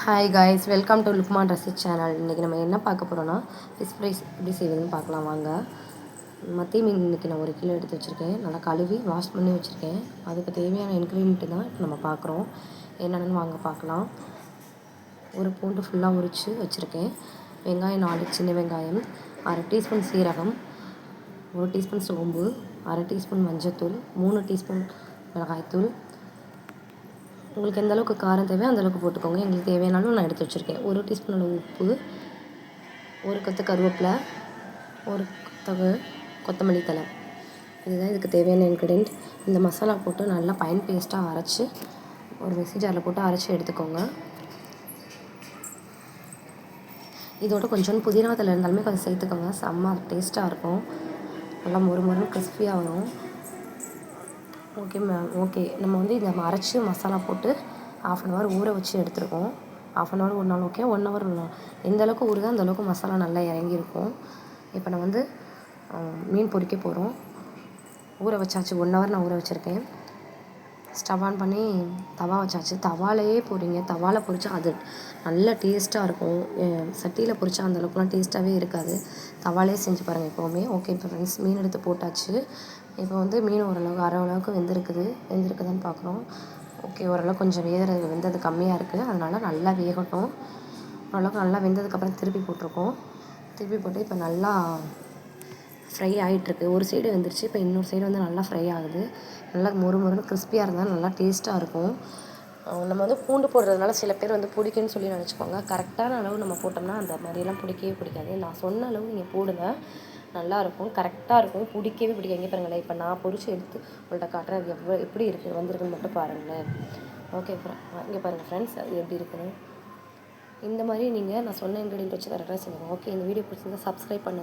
Hi guys, welcome to Lukman Rasi channel. இன்றைக்கி நம்ம என்ன பார்க்க போகிறோன்னா ஃபிஷ் ஃப்ரைஸ் எப்படி செய்வதுன்னு பார்க்கலாம் வாங்க. மத்தி மீன் இன்றைக்கி நான் 1 கிலோ எடுத்து வச்சுருக்கேன். நல்லா கழுவி வாஷ் பண்ணி வச்சுருக்கேன். அதுக்கு தேவையான இன்க்ரீடியன்ட்டு தான் இப்போ நம்ம பார்க்குறோம். என்னென்னு வாங்க பார்க்கலாம். ஒரு பூண்டு ஃபுல்லாக உரித்து வச்சுருக்கேன். வெங்காயம் 4 சின்ன வெங்காயம், 1/2 டீஸ்பூன் சீரகம், 1 டீஸ்பூன் சோம்பு, 1/2 டீஸ்பூன் மஞ்சள்தூள், 3 டீஸ்பூன் மிளகாய்த்தூள். உங்களுக்கு எந்த அளவுக்கு காரம் தேவையோ அந்தளவுக்கு போட்டுக்கோங்க. எங்களுக்கு தேவையானாலும் நான் எடுத்து வச்சுருக்கேன். 1 டீஸ்பூன் அளவு உப்பு, 1 கொத்து கருவேப்பிலை, 1 கொத்து கொத்தமல்லி தழை. இதுதான் இதுக்கு தேவையான இன்க்ரீடியன்ட். இந்த மசாலா போட்டு நல்லா ஃபைன் பேஸ்ட்டாக அரைச்சி ஒரு மிக்ஸி ஜாரில் போட்டு அரைச்சி எடுத்துக்கோங்க. இதோட கொஞ்சம் புதினா தழை இருந்தாலுமே கொஞ்சம் சேர்த்துக்கோங்க. செம்ம டேஸ்ட்டாக இருக்கும். நல்லா மொறு கிறிஸ்பியாக வரும். Okay ma'am, okay. நம்ம வந்து இதை அரைச்சி மசாலா போட்டு 1/2 hour ஊற வச்சு எடுத்துருக்கோம். 1/2 hour ஒரு நாள் ஓகே, 1 hour எந்த அளவுக்கு ஊறுதோ அந்தளவுக்கு மசாலா நல்லா இறங்கியிருக்கும். இப்போ நான் வந்து மீன் பொரிக்க போகிறோம். ஊற வச்சாச்சு, 1 hour நான் ஊற வச்சுருக்கேன். ஸ்டவ் ஆன் பண்ணி தவா வச்சாச்சு. தவாலையே பொரிங்க. தவாவில் பொரித்தா அது நல்ல டேஸ்ட்டாக இருக்கும். சட்டியில் பொரித்தா அந்தளவுக்குலாம் டேஸ்ட்டாகவே இருக்காது. தவாலே செஞ்சு பாருங்கள் எப்போவுமே. ஓகே, இப்போ ஃப்ரெண்ட்ஸ் மீன் எடுத்து போட்டாச்சு. இப்போ வந்து மீன் ஓரளவுக்கு அளவுக்கு வெந்திருக்குதான்னு பார்க்குறோம். ஓகே, ஓரளவுக்கு கொஞ்சம் வெந்தது கம்மியாக இருக்குது. அதனால் நல்லா வேகட்டும். ஓரளவுக்கு நல்லா வெந்ததுக்கப்புறம் திருப்பி போட்டிருக்கோம். திருப்பி போட்டு இப்போ நல்லா ஃப்ரை ஆகிட்டுருக்கு. ஒரு சைடு வெந்துருச்சு. இப்போ இன்னொரு சைடு வந்து நல்லா ஃப்ரை ஆகுது. நல்லா மொறுன்னு கிறிஸ்பியாக இருந்தால் நல்லா டேஸ்ட்டாக இருக்கும். நம்ம வந்து பூண்டு போடுறதுனால சில பேர் வந்து பிடிக்குன்னு சொல்லி நினச்சிக்கோங்க. கரெக்டான அளவு நம்ம போட்டோம்னா அந்த மாதிரியெல்லாம் பிடிக்காது. நான் சொன்ன அளவு நீங்கள் போடுங்க, நல்லாயிருக்கும். கரெக்டாக இருக்கும். பிடிக்கவே பிடிக்காது. இங்கே பாருங்களேன், இப்போ நான் பொரிச்சு எடுத்து உங்கள்கிட்ட காட்டுறேன். அது எப்படி இருக்குது வந்திருக்குன்னு மட்டும் பாருங்களேன். ஓகே, இங்கே பாருங்கள் ஃப்ரெண்ட்ஸ், அது எப்படி இருக்குன்னு. இந்த மாதிரி நீங்கள் நான் சொன்ன இன்க்ரீடியன்ட் வச்சு கரெக்டாக செய்யுங்க. ஓகே, இந்த வீடியோ பிடிச்சிருந்தா சப்ஸ்கிரைப் பண்ணுங்கள்.